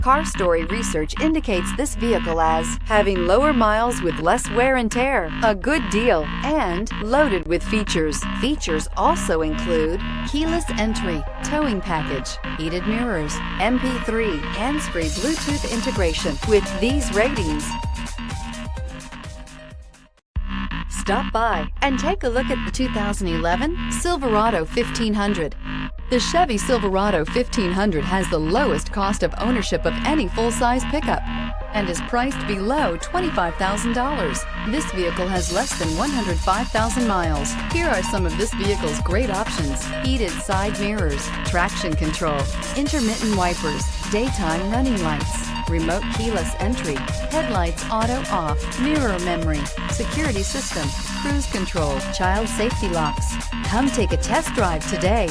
Car Story research indicates this vehicle as having lower miles with less wear and tear, a good deal, and loaded with features. Features also include keyless entry, towing package, heated mirrors, MP3, hands-free Bluetooth integration. With these ratings, stop by and take a look at the 2011 Silverado 1500. The Chevy Silverado 1500 has the lowest cost of ownership of any full-size pickup and is priced below $25,000. This vehicle has less than 105,000 miles. Here are some of this vehicle's great options: heated side mirrors, traction control, intermittent wipers, daytime running lights, remote keyless entry, headlights auto off, mirror memory, security system, cruise control, child safety locks. Come take a test drive today.